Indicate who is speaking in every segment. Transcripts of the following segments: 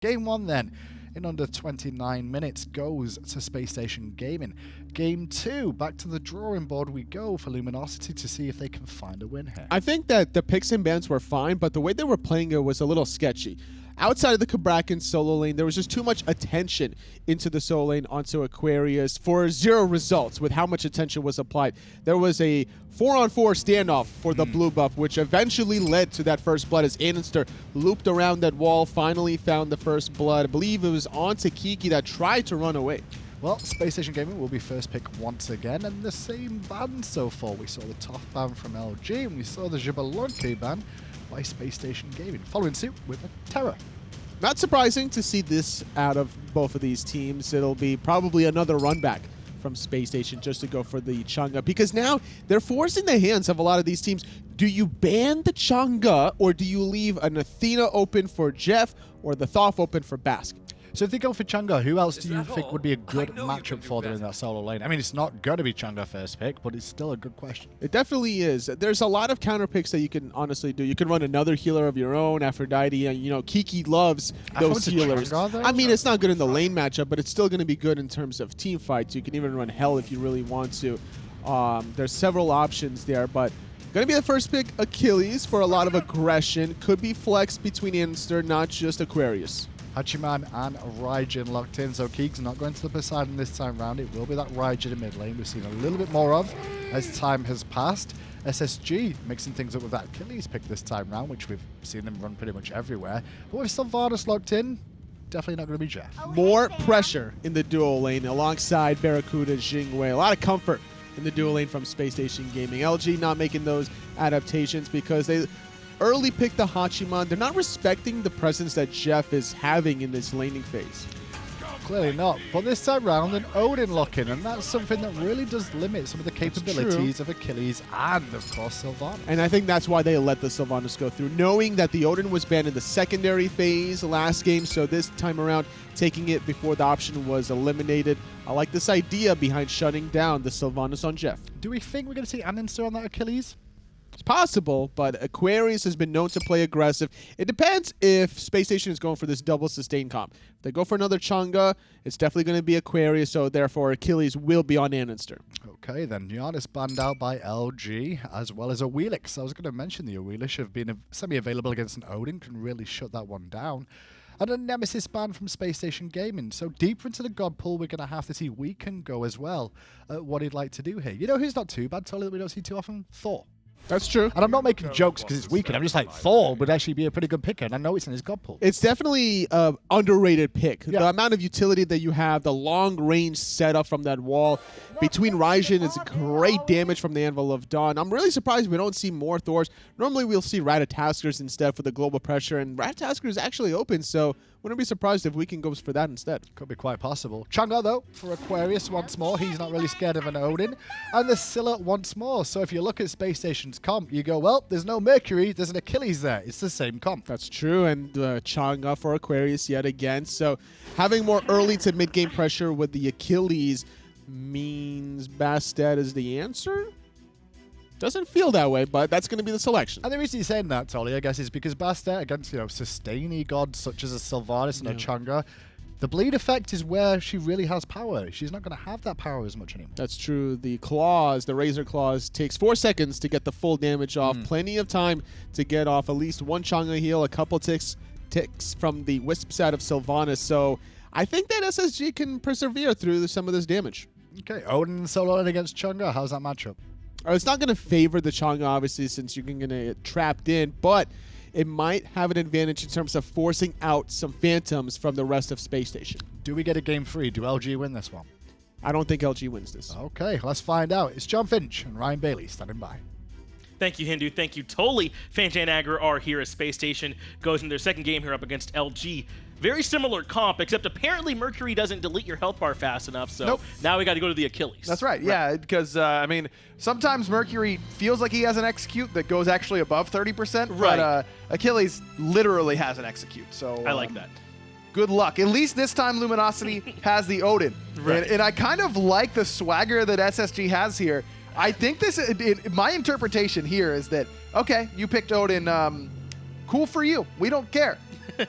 Speaker 1: Game 1 then, in under 29 minutes, goes to Space Station Gaming. Game 2, back to the drawing board we go for Luminosity to see if they can find a win here.
Speaker 2: I think that the picks and bans were fine, but the way they were playing it was a little sketchy. Outside of the Kabrakan solo lane, there was just too much attention into the solo lane onto Aquarius for 0 results with how much attention was applied. There was a 4-on-4 standoff for the blue buff, which eventually led to that first blood as andinster looped around that wall, finally found the first blood. I believe it was onto Kiki that tried to run away.
Speaker 1: Well, Space Station Gaming will be first pick once again, and the same ban so far. We saw the top ban from LG, and we saw the Jabalonke ban by Space Station Gaming, following suit with a Terror.
Speaker 2: Not surprising to see this out of both of these teams. It'll be probably another run back from Space Station just to go for the Chang'e, because now they're forcing the hands of a lot of these teams. Do you ban the Chang'e, or do you leave an Athena open for Jeff or the Thoth open for Baskin?
Speaker 1: So if they go for Chang'e, who else do you think would be a good matchup for them in that solo lane? I mean, it's not going to be Chang'e first pick, but it's still a good question.
Speaker 2: It definitely is. There's a lot of counter picks that you can honestly do. You can run another healer of your own, Aphrodite, and you know, Kiki loves those healers. I mean, it's not good in the lane matchup, but it's still going to be good in terms of team fights. You can even run Hell if you really want to. There's several options there, but going to be the first pick, Achilles, for a lot of aggression. Could be flexed between andinster, not just Aquarius.
Speaker 1: Hachiman and Raijin locked in, so Keeg's not going to the Poseidon this time round. It will be that Raijin in mid lane we've seen a little bit more of as time has passed. SSG mixing things up with that Achilles pick this time round, which we've seen them run pretty much everywhere. But with Sylvanus locked in, definitely not going to be Jeff.
Speaker 2: More pressure in the duo lane alongside BaRRaCCuDDa, Jing. A lot of comfort in the duo lane from Space Station Gaming. LG not making those adaptations because they early pick the Hachiman. They're not respecting the presence that Jeff is having in this laning phase.
Speaker 1: Clearly not. But this time round, an Odin lock-in, and that's something that really does limit some of the capabilities of Achilles and, of course, Sylvanus.
Speaker 2: And I think that's why they let the Sylvanus go through, knowing that the Odin was banned in the secondary phase last game, so this time around, taking it before the option was eliminated. I like this idea behind shutting down the Sylvanus on Jeff.
Speaker 1: Do we think we're going to see andinster on that Achilles?
Speaker 2: It's possible, but Aquarius has been known to play aggressive. It depends if Space Station is going for this double sustain comp. If they go for another Chang'e, it's definitely going to be Aquarius, so therefore Achilles will be on andinster.
Speaker 1: Okay, then Giannis banned out by LG, as well as a Wheelix. I was going to mention the Wheelish of being semi-available against an Odin can really shut that one down. And a Nemesis ban from Space Station Gaming. So deeper into the God pool, we're going to have to see we can go as well at what he'd like to do here. You know who's not too bad, Totally, that we don't see too often? Thor.
Speaker 2: That's true.
Speaker 1: And I'm not making jokes because it's weekend. I'm just like, Thor would actually be a pretty good picker, and I know it's in his God pool.
Speaker 2: It's definitely an underrated pick. Yeah. The amount of utility that you have, the long-range setup from that wall between Raijin is great damage from the Anvil of Dawn. I'm really surprised we don't see more Thors. Normally we'll see Ratataskers instead for the global pressure, and Ratatasker is actually open, so wouldn't be surprised if Weekend goes for that instead.
Speaker 1: Could be quite possible. Chang'e, though, for Aquarius once more. He's not really scared of an Odin. And the Scylla once more. So if you look at Space Station's comp, you go, well, there's no Mercury, there's an Achilles there. It's the same comp.
Speaker 2: That's true, and Chang'e for Aquarius yet again. So having more early to mid-game pressure with the Achilles means Bastet is the answer? Doesn't feel that way, but that's going to be the selection.
Speaker 1: And the reason you're saying that, Tolly, I guess, is because Bastet against, sustainy gods such as a Sylvanus and a Chang'e, the bleed effect is where she really has power. She's not going to have that power as much anymore.
Speaker 2: That's true. The claws, the Razor Claws, takes 4 seconds to get the full damage off. Plenty of time to get off at least one Chang'e heal, a couple ticks from the Wisp set of Sylvanus. So I think that SSG can persevere through some of this damage.
Speaker 1: Okay, Odin solo against Chang'e. How's that matchup?
Speaker 2: It's not going to favor the Chang'e, obviously, since you're going to get trapped in, but it might have an advantage in terms of forcing out some phantoms from the rest of Space Station.
Speaker 1: Do we get a game 3? Do LG win this one?
Speaker 2: I don't think LG wins this.
Speaker 1: Okay, let's find out. It's John Finch and Ryan Bailey standing by.
Speaker 3: Thank you, Hindu. Thank you, Toli. Fanjan Agra are here as Space Station goes in their second game here up against LG. Very similar comp, except apparently Mercury doesn't delete your health bar fast enough, so now we got to go to the Achilles.
Speaker 4: That's right, yeah, because, I mean, sometimes Mercury feels like he has an execute that goes actually above 30%, but Achilles literally has an execute, so...
Speaker 3: I like that.
Speaker 4: Good luck. At least this time Luminosity has the Odin.
Speaker 3: Right.
Speaker 4: And I kind of like the swagger that SSG has here. I think this, my interpretation here is that, okay, you picked Odin, cool for you. We don't care.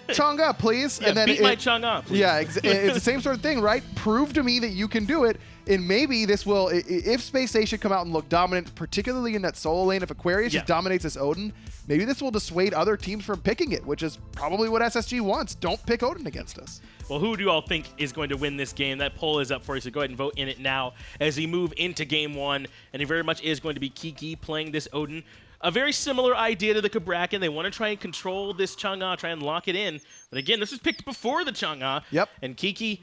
Speaker 4: Chang'e, please.
Speaker 3: Yeah,
Speaker 4: and then
Speaker 3: beat my Chang'e, please.
Speaker 4: Yeah, it's the same sort of thing, right? Prove to me that you can do it, and maybe this will, if Spacestation come out and look dominant, particularly in that solo lane, if Aquarius just dominates this Odin, maybe this will dissuade other teams from picking it, which is probably what SSG wants. Don't pick Odin against us.
Speaker 3: Well, who do you all think is going to win this game? That poll is up for you, so go ahead and vote in it now as we move into game one. And it very much is going to be Kiki playing this Odin. A very similar idea to the KiKsmate. They want to try and control this Chang'e, try and lock it in. But again, this was picked before the Chang'e.
Speaker 4: Yep.
Speaker 3: And Kiki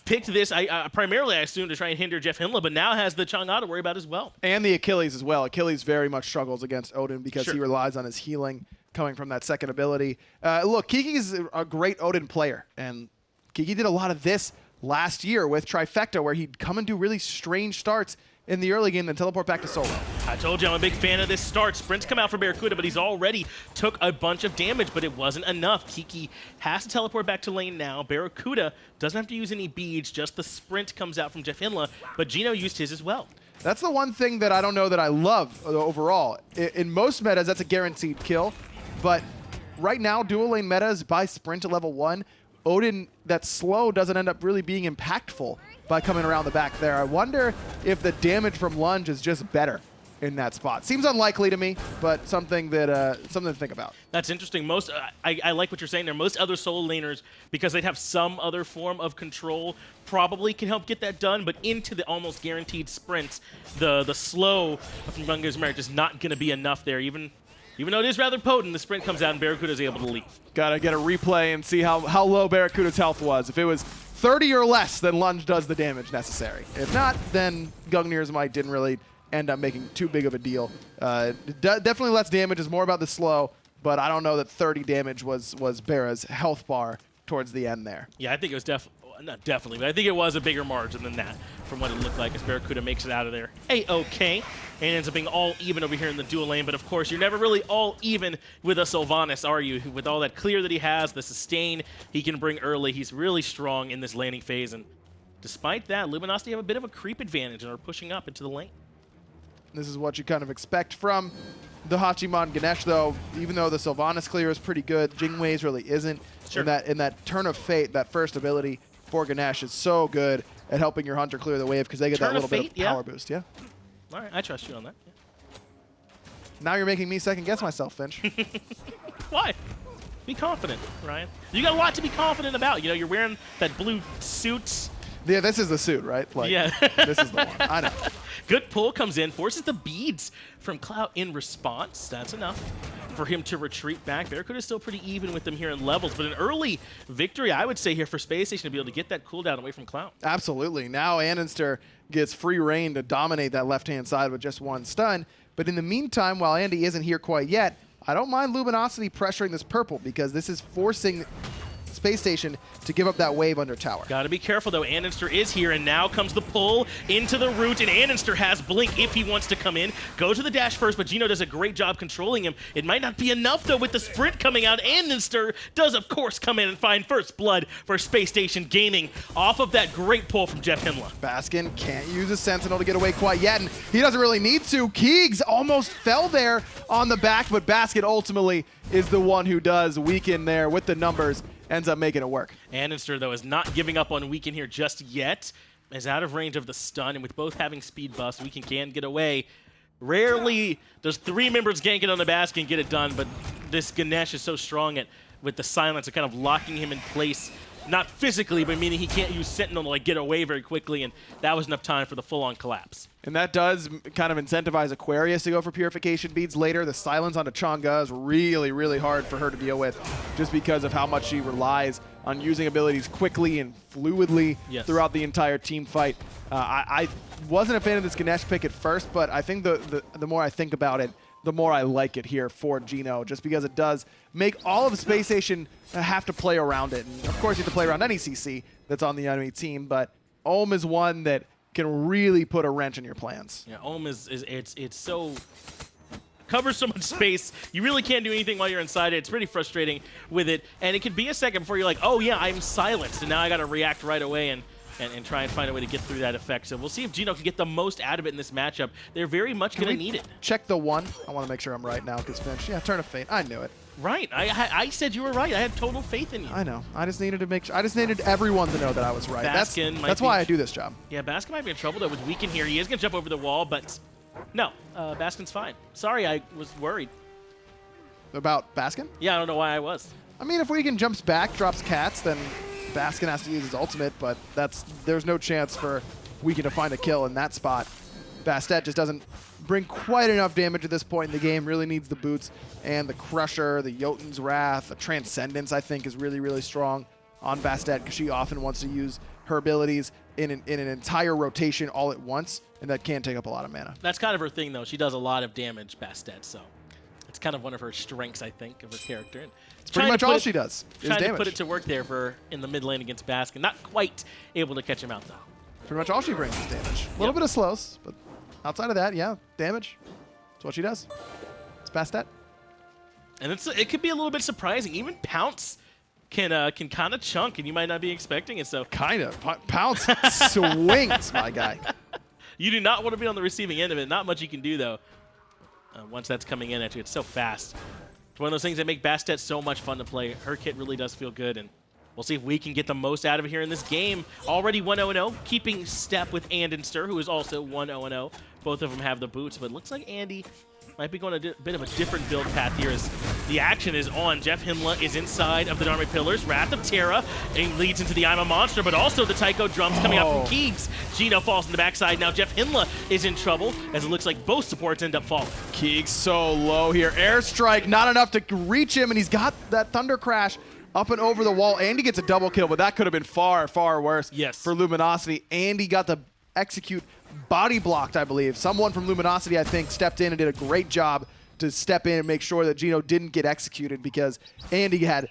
Speaker 3: picked this, primarily, I assume, to try and hinder JeffHindla, but now has the Chang'e to worry about as well.
Speaker 4: And the Achilles as well. Achilles very much struggles against Odin because he relies on his healing coming from that second ability. Look, Kiki is a great Odin player, and Kiki did a lot of this last year with Trifecta, where he'd come and do really strange starts in the early game, then teleport back to solo.
Speaker 3: I told you I'm a big fan of this start. Sprints come out for BaRRaCCuDDa, but he's already took a bunch of damage, but it wasn't enough. Kiki has to teleport back to lane now. BaRRaCCuDDa doesn't have to use any beads, just the sprint comes out from JeffHindla, but Geno used his as well.
Speaker 4: That's the one thing that I don't know that I love overall. In most metas, that's a guaranteed kill, but right now, dual lane metas by sprint to level 1, Odin that's slow doesn't end up really being impactful by coming around the back there. I wonder if the damage from lunge is just better in that spot. Seems unlikely to me, but something that something to think about.
Speaker 3: That's interesting. Most I like what you're saying there. Most other solo laners, because they'd have some other form of control, probably can help get that done, but into the almost guaranteed sprints, the slow from KiKsmate is not going to be enough there. Even though it is rather potent, the sprint comes out and BaRRaCCuDDa is able to leave.
Speaker 4: Gotta get a replay and see how low BaRRaCCuDDa's health was. If it was 30 or less, then lunge does the damage necessary. If not, then Gungnir's might didn't really end up making too big of a deal. Definitely less damage is more about the slow, but I don't know that 30 damage was BaRRa's health bar towards the end there.
Speaker 3: Yeah, I think it was not definitely, but I think it was a bigger margin than that from what it looked like as BaRRaCCuDDa makes it out of there. A-okay, and ends up being all even over here in the dual lane, but of course you're never really all even with a Sylvanus, are you? With all that clear that he has, the sustain he can bring early, he's really strong in this laning phase, and despite that, Luminosity have a bit of a creep advantage and are pushing up into the lane.
Speaker 4: This is what you kind of expect from the Hachiman Ganesh, though. Even though the Sylvanus clear is pretty good, Jingwei's really isn't.
Speaker 3: Sure.
Speaker 4: In that turn of fate, that first ability for Ganesh is so good at helping your hunter clear the wave because they get that little bit of power boost. Yeah.
Speaker 3: All right, I trust you on that. Yeah.
Speaker 4: Now you're making me second guess myself, Finch.
Speaker 3: Why? Be confident, Ryan. You got a lot to be confident about. You know, you're wearing that blue suit.
Speaker 4: Yeah, this is the suit, right? Like,
Speaker 3: yeah.
Speaker 4: This is the one. I know.
Speaker 3: Good pull comes in, forces the beads from Clout in response. That's enough for him to retreat back. BaRRaCCuDDa is still pretty even with them here in levels, but an early victory, I would say, here for Spacestation to be able to get that cooldown away from Clout.
Speaker 4: Absolutely. Now andinster gets free reign to dominate that left-hand side with just one stun, but in the meantime, while Andy isn't here quite yet, I don't mind Luminosity pressuring this purple because this is forcing Spacestation to give up that wave under tower.
Speaker 3: Gotta be careful though, andinster is here, and now comes the pull into the root, and andinster has blink if he wants to come in. Go to the dash first, but Geno does a great job controlling him. It might not be enough though with the sprint coming out. andinster does of course come in and find first blood for Spacestation Gaming off of that great pull from JeffHindla.
Speaker 4: Baskin can't use his Sentinel to get away quite yet, and he doesn't really need to. Keegs almost fell there on the back, but Baskin ultimately is the one who does weaken there with the numbers. Ends up making it work.
Speaker 3: andinster, though, is not giving up on Weaken here just yet. Is out of range of the stun, and with both having speed buffs, Weaken can get away. Rarely does 3 members gank it on the Baskin get it done, but this Ganesh is so strong with the silence and kind of locking him in place. Not physically, but meaning he can't use Sentinel to like get away very quickly, and that was enough time for the full-on collapse.
Speaker 4: And that does kind of incentivize Aquarius to go for purification beads later. The silence onto Chang'e is really, really hard for her to deal with just because of how much she relies on using abilities quickly and fluidly throughout the entire team fight. I wasn't a fan of this Ganesh pick at first, but I think the more I think about it, the more I like it here for Geno, just because it does make all of Spacestation have to play around it. And of course, you have to play around any CC that's on the enemy team, but Ohm is one that can really put a wrench in your plans.
Speaker 3: Yeah, Ohm it's so covers so much space. You really can't do anything while you're inside it. It's pretty frustrating with it, and it could be a second before you're like, oh yeah, I'm silenced, and now I got to react right away and try and find a way to get through that effect. So we'll see if Geno can get the most out of it in this matchup. They're very much going to need it.
Speaker 4: Check the one. I want to make sure I'm right now because Finch. Yeah, turn of fate. I knew it.
Speaker 3: Right. I said you were right. I had total faith in you.
Speaker 4: I know. I just needed to make sure. I just needed everyone to know that I was right.
Speaker 3: Baskin
Speaker 4: That's why I do this job.
Speaker 3: Yeah, Baskin might be in trouble though with Weaken here. He is going to jump over the wall, but no, Baskin's fine. Sorry, I was worried.
Speaker 4: About Baskin?
Speaker 3: Yeah, I don't know why I was.
Speaker 4: I mean, if Weaken jumps back, drops cats, then Baskin has to use his ultimate, but there's no chance for Weaken to find a kill in that spot. Bastet just doesn't bring quite enough damage at this point in the game. Really needs the boots and the Crusher, the Jotun's Wrath, the Transcendence, I think, is really, really strong on Bastet because she often wants to use her abilities in an entire rotation all at once, and that can take up a lot of mana.
Speaker 3: That's kind of her thing, though. She does a lot of damage, Bastet, so it's kind of one of her strengths, I think, of her character. And
Speaker 4: it's pretty much all she does is damage.
Speaker 3: Trying to put it to work there for in the mid lane against Baskin. Not quite able to catch him out, though.
Speaker 4: Pretty much all she brings is damage. A little bit of slows, but outside of that, yeah, damage. That's what she does. It's Bastet. And
Speaker 3: it could be a little bit surprising. Even Pounce can kind of chunk, and you might not be expecting it. So
Speaker 4: kind of. Pounce swings, my guy.
Speaker 3: You do not want to be on the receiving end of it. Not much you can do, though, once that's coming in at you. It's so fast. It's one of those things that make Bastet so much fun to play. Her kit really does feel good, and we'll see if we can get the most out of it here in this game. Already 1-0-0, keeping step with andinster, who is also 1-0-0. Both of them have the boots, but it looks like Andy might be going a bit of a different build path here as the action is on. JeffHindla is inside of the Dharma Pillars. Wrath of Terra leads into the I'm a Monster, but also the Taiko drums coming out from Keegs. Geno falls in the backside. Now JeffHindla is in trouble as it looks like both supports end up falling.
Speaker 4: Keegs so low here. Airstrike, not enough to reach him, and he's got that Thunder Crash up and over the wall. Andy gets a double kill, but that could have been far, far worse for Luminosity. Andy got the execute body blocked, I believe. Someone from Luminosity, I think, stepped in and did a great job to step in and make sure that Geno didn't get executed because Andy had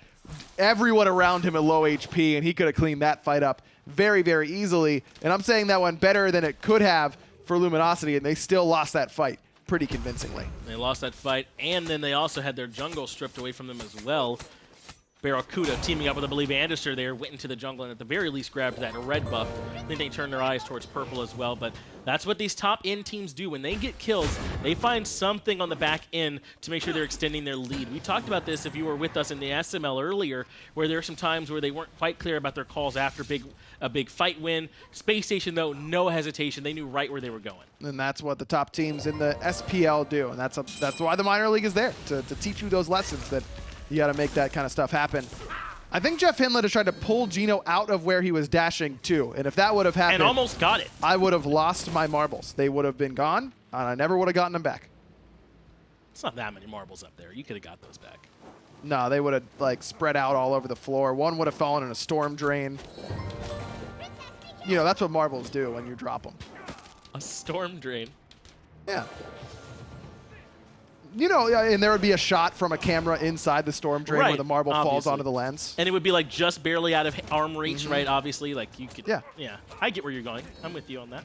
Speaker 4: everyone around him at low HP, and he could have cleaned that fight up very, very easily. And I'm saying that went better than it could have for Luminosity, and they still lost that fight pretty convincingly.
Speaker 3: They lost that fight, and then they also had their jungle stripped away from them as well. BaRRaCCuDDa teaming up with, I believe, andinster there, went into the jungle and at the very least grabbed that red buff. I think they turned their eyes towards purple as well, but that's what these top-end teams do. When they get kills, they find something on the back end to make sure they're extending their lead. We talked about this if you were with us in the SML earlier, where there were some times where they weren't quite clear about their calls after a big fight win. Spacestation, though, no hesitation. They knew right where they were going.
Speaker 4: And that's what the top teams in the SPL do, and that's why the minor league is there, to teach you those lessons that you got to make that kind of stuff happen. I think JeffHindla just tried to pull Geno out of where he was dashing to, and if that would have happened,
Speaker 3: and almost got it,
Speaker 4: I would have lost my marbles. They would have been gone, and I never would have gotten them back.
Speaker 3: It's not that many marbles up there. You could have got those back.
Speaker 4: No, they would have like spread out all over the floor. One would have fallen in a storm drain. You know, that's what marbles do when you drop them.
Speaker 3: A storm drain.
Speaker 4: Yeah. You know, and there would be a shot from a camera inside the storm drain where the marble falls onto the lens.
Speaker 3: And it would be like just barely out of arm reach, right? Obviously, like you could.
Speaker 4: Yeah.
Speaker 3: Yeah. I get where you're going. I'm with you on that.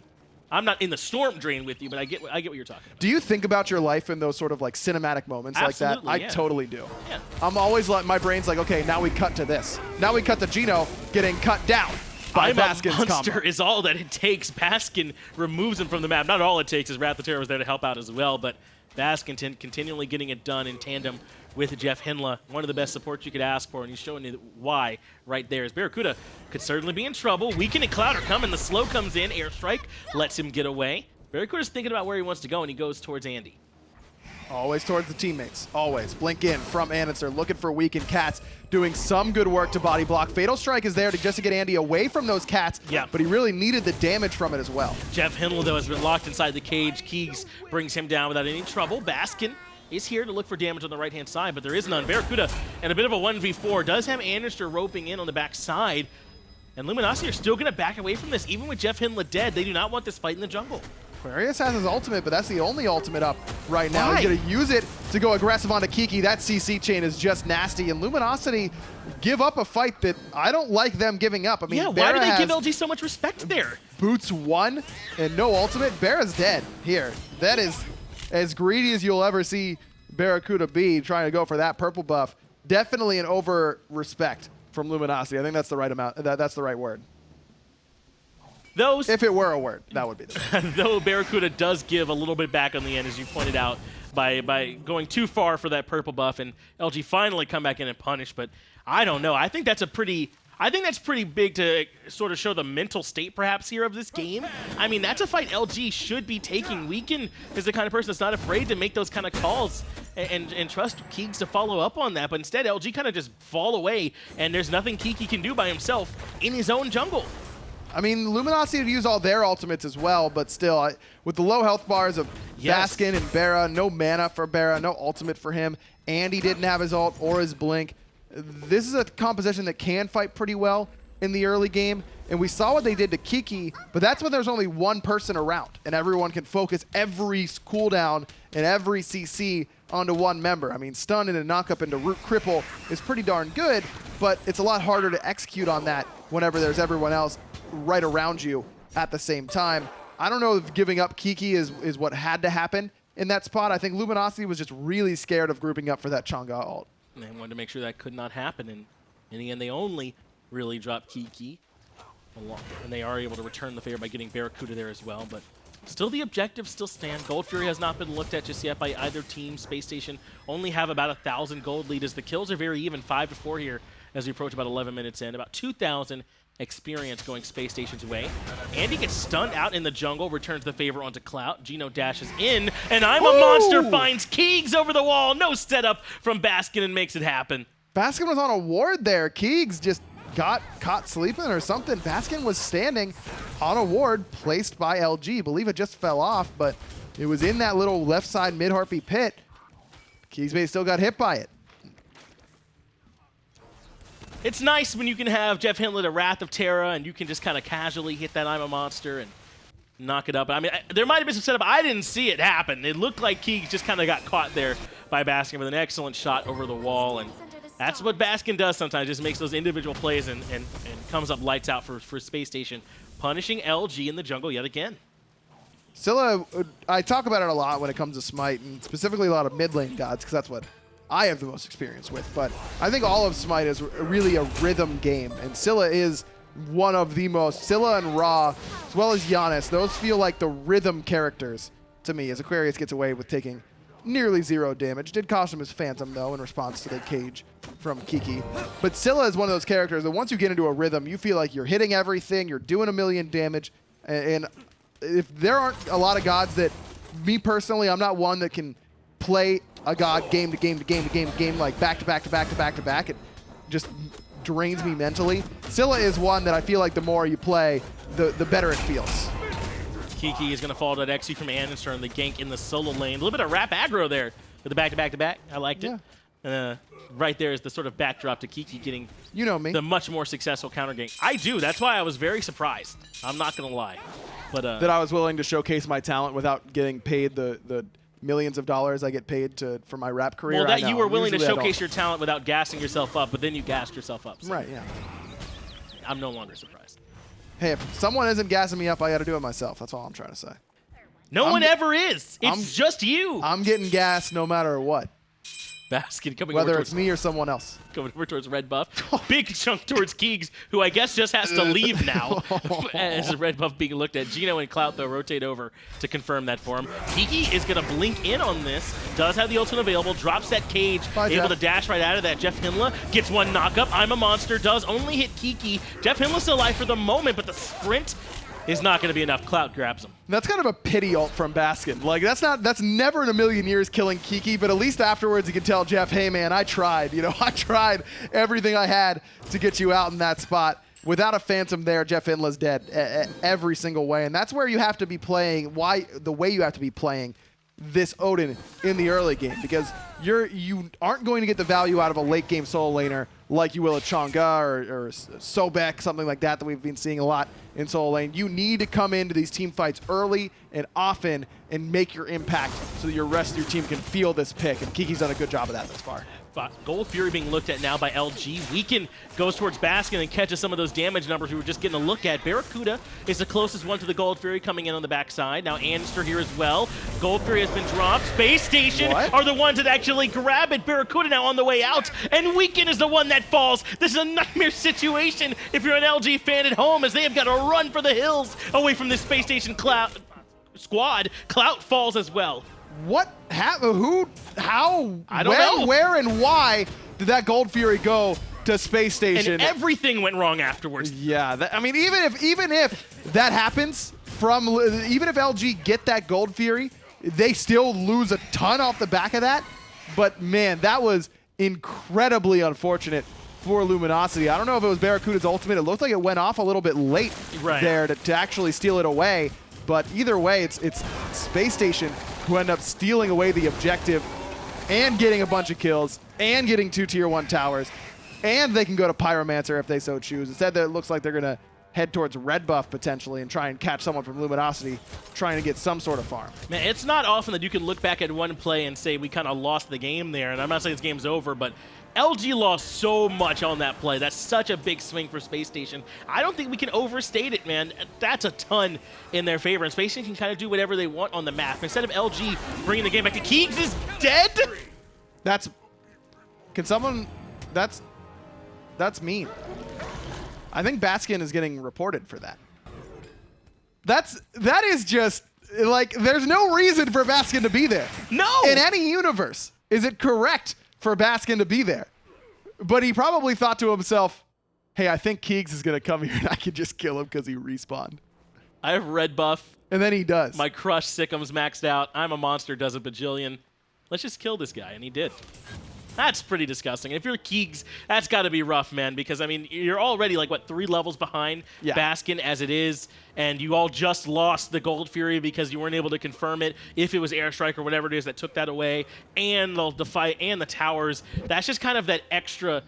Speaker 3: I'm not in the storm drain with you, but I get what you're talking about.
Speaker 4: Do you think about your life in those sort of like cinematic moments like that? I totally do.
Speaker 3: Yeah.
Speaker 4: I'm always like, my brain's like, okay, now we cut to this. Now we cut to Geno getting cut down by Baskin's combo.
Speaker 3: Monster is all that it takes. Baskin removes him from the map. Not all it takes is Wrath of Terra was there to help out as well, but Baskin continually getting it done in tandem with JeffHindla. One of the best supports you could ask for, and he's showing you why right there. As BaRRaCCuDDa could certainly be in trouble. Weaken and Clout are coming. The slow comes in. Airstrike lets him get away. BaRRaCCuDDa's thinking about where he wants to go, and he goes towards Andy.
Speaker 4: Always towards the teammates. Always. Blink in from andinster, looking for weakened cats, doing some good work to body block. Fatal Strike is there just to get Andy away from those cats, but he really needed the damage from it as well.
Speaker 3: JeffHindla, though, has been locked inside the cage. Keegs brings him down without any trouble. Baskin is here to look for damage on the right-hand side, but there is none. BaRRaCCuDDa, and a bit of a 1v4, does have andinster roping in on the back side, and Luminosity are still going to back away from this. Even with JeffHindla dead, they do not want this fight in the jungle.
Speaker 4: Aquarius has his ultimate, but that's the only ultimate up right now. He's going to use it to go aggressive onto Kiki. That CC chain is just nasty, and Luminosity give up a fight that I don't like them giving up. I mean,
Speaker 3: yeah, why do they give LG so much respect there?
Speaker 4: Boots 1 and no ultimate. BaRRa's dead here. That is as greedy as you'll ever see BaRRaCCuDDa be, trying to go for that purple buff. Definitely an over-respect from Luminosity. I think that's the right amount. That's the right word. If it were a word, that would be the word.
Speaker 3: Though BaRRaCCuDDa does give a little bit back on the end, as you pointed out, by going too far for that purple buff, and LG finally come back in and punish. But I don't know. I think that's pretty big to sort of show the mental state perhaps here of this game. I mean, that's a fight LG should be taking. Weekend is the kind of person that's not afraid to make those kind of calls and trust Keeks to follow up on that. But instead, LG kind of just fall away, and there's nothing Kiki can do by himself in his own jungle.
Speaker 4: I mean, Luminosity would use all their ultimates as well, but still, with the low health bars of Baskin and BaRRA, no mana for BaRRA, no ultimate for him, and he didn't have his ult or his blink. This is a composition that can fight pretty well in the early game, and we saw what they did to Kiki, but that's when there's only one person around, and everyone can focus every cooldown and every CC onto one member. I mean, stun and a knockup into root cripple is pretty darn good, but it's a lot harder to execute on that whenever there's everyone else right around you at the same time. I don't know if giving up Kiki is what had to happen in that spot. I think Luminosity was just really scared of grouping up for that Chang'e ult.
Speaker 3: And they wanted to make sure that could not happen, and in the end, they only really dropped Kiki, and they are able to return the favor by getting BaRRaCCuDDa there as well. But still, the objectives still stand. Gold Fury has not been looked at just yet by either team. Spacestation only have about 1,000 gold lead, as the kills are very even, 5-4 here as we approach about 11 minutes in. About 2,000 experience going Spacestation's way. Andy gets stunned out in the jungle, returns the favor onto Clout. Geno dashes in, and I'm a monster finds Keegs over the wall. No setup from Baskin and makes it happen.
Speaker 4: Baskin was on a ward there. Keegs just got caught sleeping or something. Baskin was standing on a ward placed by LG. I believe it just fell off, but it was in that little left side mid-harpy pit. keegsmate still got hit by it.
Speaker 3: It's nice when you can have JeffHindla, the Wrath of Terra, and you can just kind of casually hit that I'm a monster and knock it up. I mean, there might have been some setup. I didn't see it happen. It looked like Keegs just kind of got caught there by Baskin with an excellent shot over the wall, and that's what Baskin does sometimes, just makes those individual plays and comes up lights out for Spacestation, punishing LG in the jungle yet again.
Speaker 4: Scylla, I talk about it a lot when it comes to Smite, and specifically a lot of mid lane gods, because that's what I have the most experience with. But I think all of Smite is really a rhythm game, and Scylla is one of the most. Scylla and Ra, as well as Giannis, those feel like the rhythm characters to me, as Aquarius gets away with taking nearly 0 damage. Did cost him his Phantom, though, in response to the cage from Kiki. But Scylla is one of those characters that once you get into a rhythm, you feel like you're hitting everything, you're doing a million damage, and if there aren't a lot of gods that, me personally, I'm not one that can play a god game to game to game to game to game, like back to back to back to back to back. It just drains me mentally. Scylla is one that I feel like the more you play, the better it feels.
Speaker 3: Kiki is going to fall to that XC from andinster and the gank in the solo lane. A little bit of rap aggro there with the back-to-back-to-back. I liked it. Right there is the sort of backdrop to Kiki getting the much more successful counter gank. I do. That's why I was very surprised. I'm not going to lie. But
Speaker 4: that I was willing to showcase my talent without getting paid the millions of dollars I get paid for my rap career.
Speaker 3: Well, that you were willing to showcase your talent without gassing yourself up, but then you gassed yourself up. So
Speaker 4: right, yeah.
Speaker 3: I'm no longer surprised.
Speaker 4: Hey, if someone isn't gassing me up, I got to do it myself. That's all I'm trying to say.
Speaker 3: No one ever is. It's just you.
Speaker 4: I'm getting gassed no matter what.
Speaker 3: Baskin coming
Speaker 4: whether
Speaker 3: over
Speaker 4: it's me or someone else.
Speaker 3: Coming over towards red buff. Big chunk towards Keegs, who I guess just has to leave now as the red buff being looked at. Geno and Clout, though, rotate over to confirm that for him. Kiki is going to blink in on this. Does have the ultimate available. Drops that cage. Able to dash right out of that. JeffHindla gets one knockup. I'm a monster. Does only hit Kiki. JeffHindla's still alive for the moment, but the sprint is not going to be enough. Clout grabs him.
Speaker 4: That's kind of a pity ult from Baskin. Like, that's never in a million years killing Kiki, but at least afterwards you can tell Jeff, hey man, I tried. You know, I tried everything I had to get you out in that spot. Without a Phantom there, JeffHindla's dead every single way, and that's where you have to be playing, the way you have to be playing this Odin in the early game, because you aren't going to get the value out of a late game solo laner like you will a Chang'e or Sobek, something like that we've been seeing a lot in solo lane. You need to come into these team fights early and often and make your impact so that your rest of your team can feel this pick, and Kiki's done a good job of that thus far.
Speaker 3: Gold Fury being looked at now by LG. Weekend goes towards Baskin and catches some of those damage numbers we were just getting a look at. BaRRaCCuDDa is the closest one to the Gold Fury, coming in on the backside. Now andinster here as well. Gold Fury has been dropped. Spacestation are the ones that actually grab it. BaRRaCCuDDa now on the way out, and Weekend is the one that falls. This is a nightmare situation if you're an LG fan at home, as they have got to run for the hills away from this Spacestation squad. Clout falls as well.
Speaker 4: what happened? Who? How?
Speaker 3: I don't know.
Speaker 4: Where and why did that Gold Fury go to Space Station?
Speaker 3: And everything went wrong afterwards.
Speaker 4: Yeah, I mean, even if that happens even if LG get that Gold Fury, they still lose a ton off the back of that. But man, that was incredibly unfortunate for Luminosity. I don't know if it was BaRRaCCuDDa's ultimate. It looked like it went off a little bit late there to actually steal it away. But either way, it's Space Station who end up stealing away the objective and getting a bunch of kills and getting 2 Tier 1 towers. And they can go to Pyromancer if they so choose. Instead, it looks like they're going to head towards red buff potentially and try and catch someone from Luminosity trying to get some sort of farm.
Speaker 3: Man, it's not often that you can look back at one play and say we kind of lost the game there. And I'm not saying this game's over, but LG lost so much on that play. That's such a big swing for Space Station. I don't think we can overstate it, man. That's a ton in their favor. And Space Station can kind of do whatever they want on the map. Instead of LG bringing the game back to Keegs is dead.
Speaker 4: That's mean. I think Baskin is getting reported for that. That is just like there's no reason for Baskin to be there.
Speaker 3: No.
Speaker 4: In any universe, is it correct for Baskin to be there? But he probably thought to himself, hey, I think Keegs is going to come here and I can just kill him because he respawned.
Speaker 3: I have red buff.
Speaker 4: And then he does.
Speaker 3: My Crush Sick'em's maxed out. I'm a monster, does a bajillion. Let's just kill this guy, and he did. That's pretty disgusting. And if you're Keegs, that's got to be rough, man, because, I mean, you're already, like, what, 3 levels behind Baskin as it is, and you all just lost the Gold Fury because you weren't able to confirm it if it was Airstrike or whatever it is that took that away, and the fight and the towers. That's just kind of that extra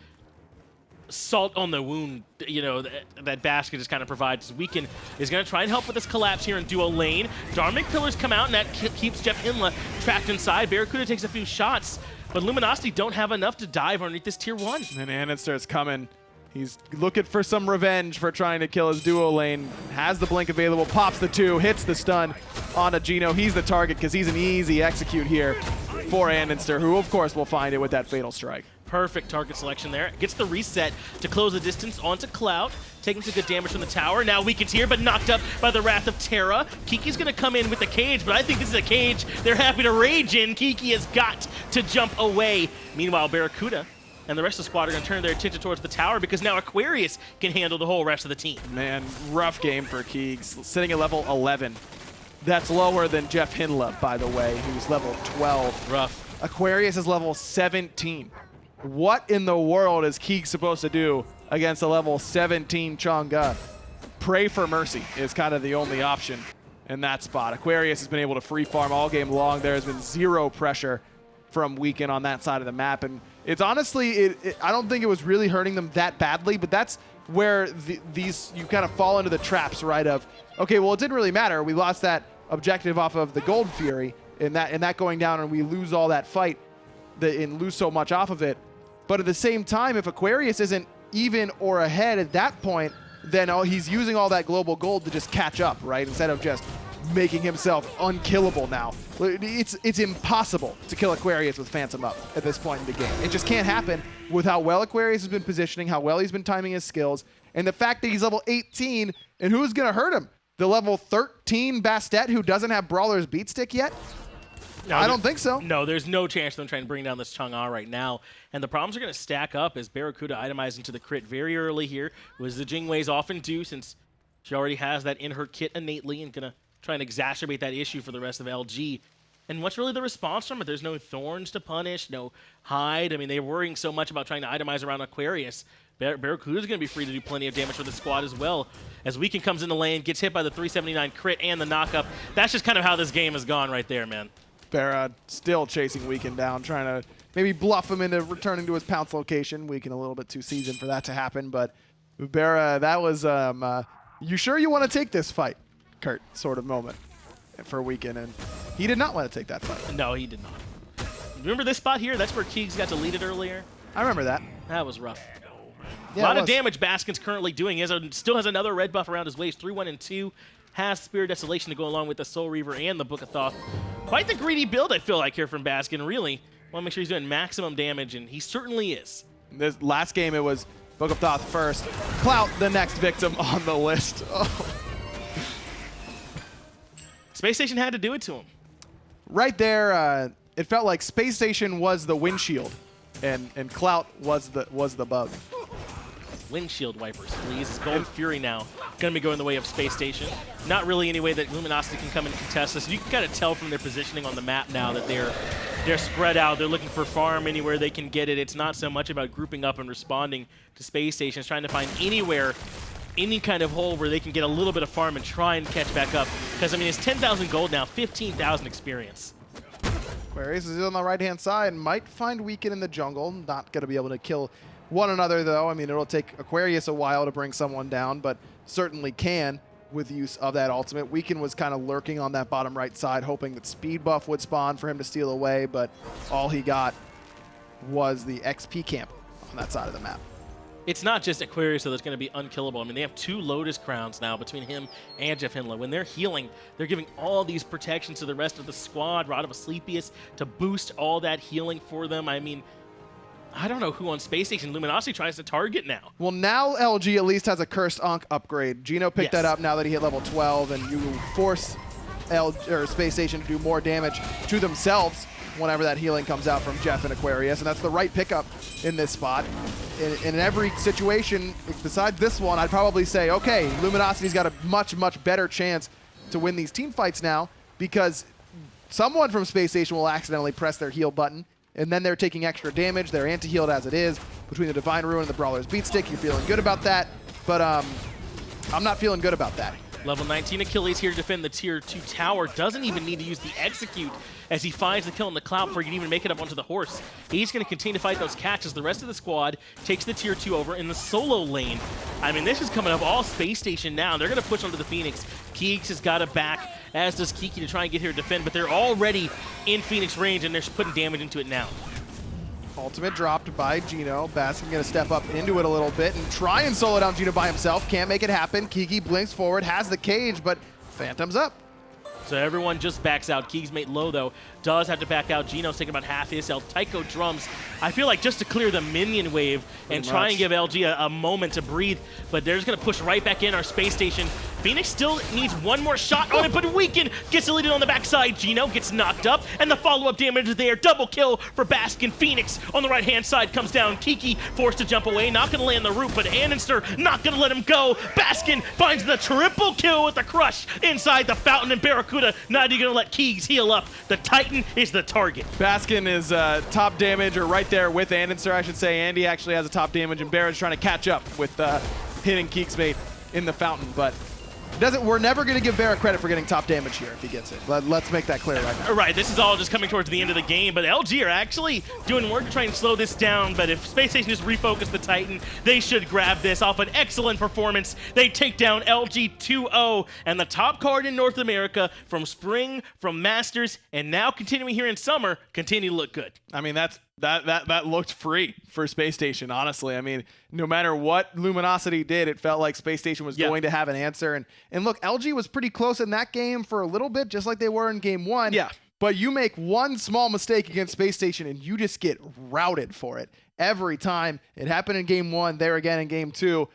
Speaker 3: salt on the wound, you know, that Basket just kind of provides. Weekend is going to try and help with this collapse here in duo lane. Dharmic Pillars come out, and that keeps JeffHindla trapped inside. BaRRaCCuDDa takes a few shots, but Luminosity don't have enough to dive underneath this tier 1.
Speaker 4: And andinster's coming. He's looking for some revenge for trying to kill his duo lane. Has the blink available, pops the 2, hits the stun on NotGeno. He's the target because he's an easy execute here for andinster, who of course will find it with that fatal strike.
Speaker 3: Perfect target selection there. Gets the reset to close the distance onto Clout. Taking some good damage from the tower. Now Weaken's here, but knocked up by the Wrath of Terra. Kiki's going to come in with the cage, but I think this is a cage they're happy to Raijin. Kiki has got to jump away. Meanwhile, BaRRaCCuDDa and the rest of the squad are going to turn their attention towards the tower because now Aquarius can handle the whole rest of the team.
Speaker 4: Man, rough game for Keegs. Sitting at level 11. That's lower than JeffHindla, by the way, who's level 12.
Speaker 3: Rough.
Speaker 4: Aquarius is level 17. What in the world is Keegs supposed to do against a level 17 Chang'e? Pray for mercy is kind of the only option in that spot. Aquarius has been able to free farm all game long. There has been 0 pressure from Weekend on that side of the map. And it's honestly, I don't think it was really hurting them that badly, but that's where you kind of fall into the traps, right, of, okay, well, it didn't really matter. We lost that objective off of the Gold Fury and that going down, and we lose all that fight and lose so much off of it. But at the same time, if Aquarius isn't even or ahead at that point, then he's using all that global gold to just catch up, right? Instead of just making himself unkillable now. It's impossible to kill Aquarius with Phantom up at this point in the game. It just can't happen with how well Aquarius has been positioning, how well he's been timing his skills, and the fact that he's level 18, and who's going to hurt him? The level 13 Bastet who doesn't have Brawler's beat stick yet? No, I don't think so.
Speaker 3: No, there's no chance of them trying to bring down this Chang'e right now. And the problems are going to stack up as BaRRaCCuDDa itemized into the crit very early here, was the Jing ways often do, since she already has that in her kit innately and going to try and exacerbate that issue for the rest of LG. And what's really the response from it? There's no thorns to punish, no hide. I mean, they're worrying so much about trying to itemize around Aquarius. BaRRaCCuDDa is going to be free to do plenty of damage for the squad as well. As Weekend comes in the lane, gets hit by the 379 crit and the knockup. That's just kind of how this game has gone right there, man.
Speaker 4: BaRRa still chasing Weekend down, trying to maybe bluff him into returning to his pounce location. Weekend a little bit too seasoned for that to happen, but BaRRa, that was, you sure you want to take this fight, Kurt, sort of moment for Weekend, and he did not want to take that fight.
Speaker 3: No, he did not. Remember this spot here? That's where Keegs got to lead it earlier.
Speaker 4: I remember that.
Speaker 3: That was rough.
Speaker 4: Yeah,
Speaker 3: a lot of damage Baskin's currently doing. He still has another red buff around his waist, 3-1 and 2. Has Spirit Desolation to go along with the Soul Reaver and the Book of Thoth. Quite the greedy build, I feel like, here from Baskin. Really want to make sure he's doing maximum damage, and he certainly is.
Speaker 4: This last game, it was Book of Thoth first. Clout, the next victim on the list. Oh.
Speaker 3: Space Station had to do it to him.
Speaker 4: right there, it felt like Spacestation was the windshield, and Clout was the bug.
Speaker 3: Windshield wipers, please. It's Gold Fury now. Going to be going the way of Spacestation. Not really any way that Luminosity can come and contest this. You can kind of tell from their positioning on the map now that they're spread out. They're looking for farm anywhere they can get it. It's not so much about grouping up and responding to Spacestation. It's trying to find anywhere, any kind of hole where they can get a little bit of farm and try and catch back up. Because, I mean, it's 10,000 gold now, 15,000 experience.
Speaker 4: Aquarius is on the right-hand side and might find Weaken in the jungle. Not going to be able to kill one another, though. I mean, it'll take Aquarius a while to bring someone down, but certainly can with use of that ultimate. Weaken was kind of lurking on that bottom right side, hoping that speed buff would spawn for him to steal away, but all he got was the XP camp on that side of the map.
Speaker 3: It's not just Aquarius, though, that's going to be unkillable. I mean, they have 2 Lotus Crowns now between him and JeffHindla. When they're healing, they're giving all these protections to the rest of the squad, Rod of Asclepius, to boost all that healing for them. I mean, I don't know who on Spacestation Luminosity tries to target now.
Speaker 4: Well, now LG at least has a Cursed Ankh upgrade. Geno picked that up now that he hit level 12, and you force Spacestation to do more damage to themselves whenever that healing comes out from Jeff and Aquarius, and that's the right pickup in this spot. In every situation, besides this one, I'd probably say, okay, Luminosity's got a much, much better chance to win these team fights now, because someone from Spacestation will accidentally press their heal button, and then they're taking extra damage. They're anti-healed as it is. Between the Divine Ruin and the Brawler's Beat Stick, you're feeling good about that, but I'm not feeling good about that.
Speaker 3: Level 19 Achilles here to defend the Tier 2 tower. Doesn't even need to use the Execute as he finds the kill in the Clout before he can even make it up onto the horse. He's going to continue to fight those catches. The rest of the squad takes the Tier 2 over in the solo lane. I mean, this is coming up all Spacestation now. They're going to push onto the Phoenix. Keeks has got it back, as does Kiki, to try and get here to defend, but they're already in Phoenix range, and they're putting damage into it now.
Speaker 4: Ultimate dropped by Geno. Baskin going to step up into it a little bit and try and solo down Geno by himself. Can't make it happen. Kiki blinks forward, has the cage, but Phantom's up.
Speaker 3: So everyone just backs out. keegsmate low, though, does have to back out. Geno's taking about half his health. Tycho drums, I feel like, just to clear the minion wave and try and give LG a moment to breathe, but they're just going to push right back in our Spacestation. Phoenix still needs one more shot on it, but Weaken gets deleted on the backside. Geno gets knocked up, and the follow-up damage is there. Double kill for Baskin. Phoenix on the right-hand side comes down. Kiki forced to jump away, not going to land the root, but andinster not going to let him go. Baskin finds the triple kill with the crush inside the fountain, and BaRRaCCuDDa not even going to let Keegs heal up. The Titan is the target.
Speaker 4: Baskin is top damage, or right there with andinster, I should say. Andy actually has a top damage, and Barrett's trying to catch up with hitting keegsmate in the fountain, but we're never going to give Barrett credit for getting top damage here if he gets it. Let's make that clear right now.
Speaker 3: Right, this is all just coming towards the end of the game, but LG are actually doing work to try and slow this down, but if Spacestation just refocus the Titan, they should grab this off an excellent performance. They take down LG 2-0, and the top card in North America from Spring, from Masters, and now continuing here in Summer, continue to look good.
Speaker 4: I mean, that looked free for Spacestation, honestly. I mean, no matter what Luminosity did, it felt like Spacestation was going to have an answer. And look, LG was pretty close in that game for a little bit, just like they were in game 1.
Speaker 3: Yeah.
Speaker 4: But you make one small mistake against Spacestation, and you just get routed for it every time. It happened in game 1, there again in game 2.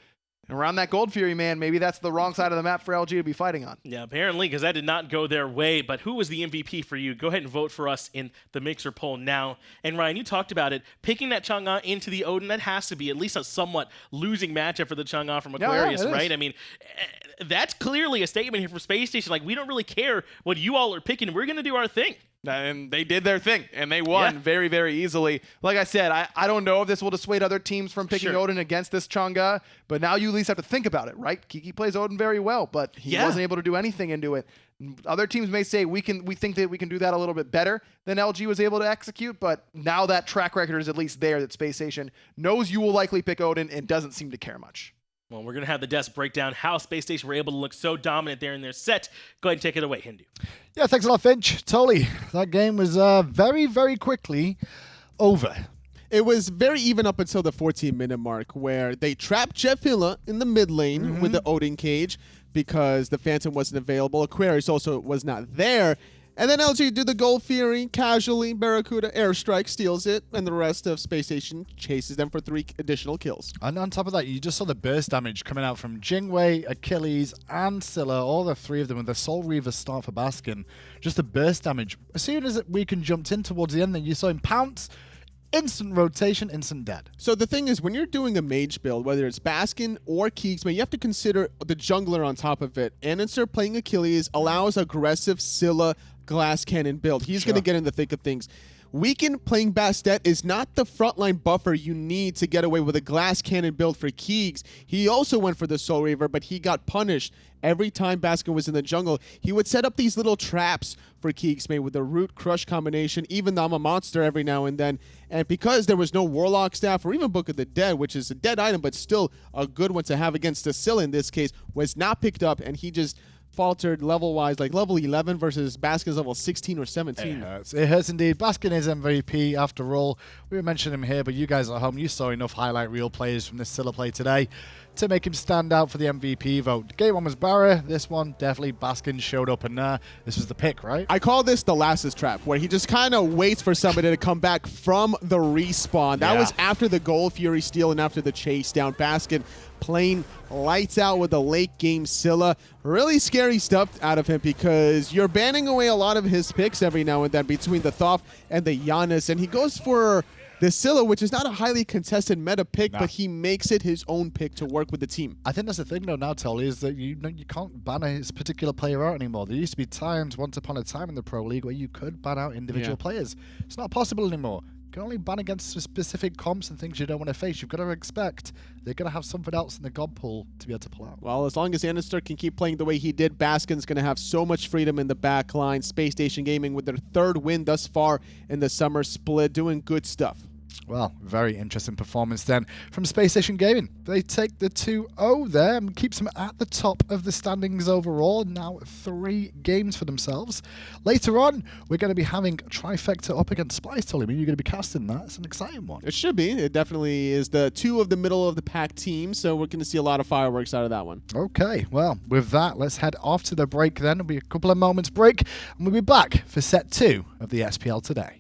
Speaker 4: Around that Gold Fury, man, maybe that's the wrong side of the map for LG to be fighting on.
Speaker 3: Yeah, apparently, because that did not go their way. But who was the MVP for you? Go ahead and vote for us in the Mixer poll now. And Ryan, you talked about it. Picking that Chang'e into the Odin, that has to be at least a somewhat losing matchup for the Chang'e from Aquarius, right? I mean, that's clearly a statement here for Spacestation. Like, we don't really care what you all are picking. We're going to do our thing.
Speaker 4: And they did their thing, and they won very, very easily. Like I said, I don't know if this will dissuade other teams from picking Odin against this Chang'e, but now you at least have to think about it, right? Kiki plays Odin very well, but he wasn't able to do anything into it. Other teams may say we think that we can do that a little bit better than LG was able to execute, but now that track record is at least there, that Spacestation knows you will likely pick Odin and doesn't seem to care much.
Speaker 3: Well, we're going to have the desk break down how Spacestation were able to look so dominant there in their set. Go ahead and take it away, Hindu.
Speaker 1: Yeah, thanks a lot, Finch. Totally. That game was very, very quickly over.
Speaker 2: It was very even up until the 14-minute mark, where they trapped JeffHindla in the mid lane with the Odin cage because the Phantom wasn't available. Aquarius also was not there. And then LG do the Gold Fury casually. BaRRaCCuDDa airstrike steals it, and the rest of Spacestation chases them for 3 additional kills.
Speaker 1: And on top of that, you just saw the burst damage coming out from Jingwei, Achilles, and Scylla. All the 3 of them with the Soul Reaver start for Baskin. Just the burst damage. As soon as Weekend jumped in towards the end, then you saw him pounce. Instant rotation, instant dead.
Speaker 2: So the thing is, when you're doing a mage build, whether it's Baskin or keegsmate, you have to consider the jungler on top of it. Andinster playing Achilles allows aggressive Scylla glass cannon build. He's going to get in the thick of things. Weekend playing Bastet is not the frontline buffer you need to get away with a glass cannon build for Keegs. He also went for the Soul Reaver, but he got punished. Every time Baskin was in the jungle, he would set up these little traps for keegsmate with the Root Crush combination, even the I'm a Monster every now and then. And because there was no Warlock Staff or even Book of the Dead, which is a dead item, but still a good one to have against the Scylla in this case, was not picked up, and he just faltered level-wise, like level 11 versus Baskin's level 16 or 17.
Speaker 1: It hurts indeed. Baskin is MVP after all. We were mentioning him here, but you guys at home, you saw enough highlight reel players from this Scylla play today to make him stand out for the MVP vote. Game 1 was BaRRa. This one, definitely Baskin showed up, and this was the pick, right?
Speaker 2: I call this the Lassus trap, where he just kind of waits for somebody to come back from the respawn. That was after the Gold Fury steal and after the chase down. Baskin playing lights out with the late game Scylla. Really scary stuff out of him because you're banning away a lot of his picks every now and then between the Thoth and the Giannis, and he goes for the Scylla, which is not a highly contested meta pick, but he makes it his own pick to work with the team.
Speaker 1: I think that's the thing, though, now, Tolly, is that you can't ban this particular player out anymore. There used to be times, once upon a time in the Pro League, where you could ban out individual players. It's not possible anymore. You can only ban against specific comps and things you don't want to face. You've got to expect they're going to have something else in the god pool to be able to pull out.
Speaker 2: Well, as long as Andinster can keep playing the way he did, Baskin's going to have so much freedom in the back line. Spacestation Gaming with their 3rd win thus far in the summer split, doing good stuff.
Speaker 1: Well, very interesting performance then from Spacestation Gaming. They take the 2-0 there and keeps them at the top of the standings overall. Now 3 games for themselves. Later on, we're going to be having Trifecta up against Splice, Tolly. I mean, you're going to be casting that. It's an exciting one.
Speaker 2: It should be. It definitely is the 2 of the middle of the pack team, so we're going to see a lot of fireworks out of that one.
Speaker 1: Okay, well, with that, let's head off to the break then. It'll be a couple of moments break, and we'll be back for set 2 of the SPL today.